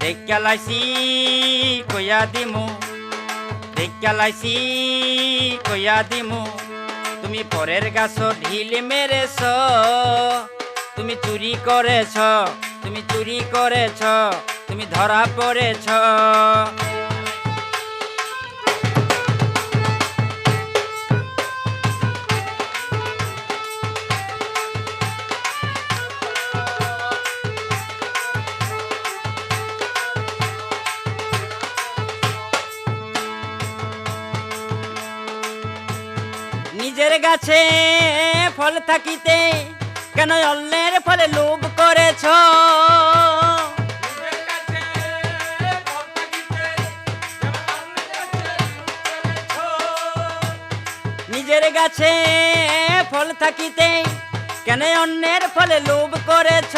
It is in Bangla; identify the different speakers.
Speaker 1: দেখা লাইছি কইয়া দিমু, দেখা লাইছি কইয়া দিমু, তুমি পরের গাছ ঢিল মেরেছ, তুমি চুরি করেছ, তুমি চুরি করেছ, তুমি ধরা পড়েছ। নিজের গাছে ফল থাকিতে কেন অন্যের ফলে লোভ করেছ? নিজের গাছে ফল থাকিতে কেন অন্যের ফলে লোভ করেছ?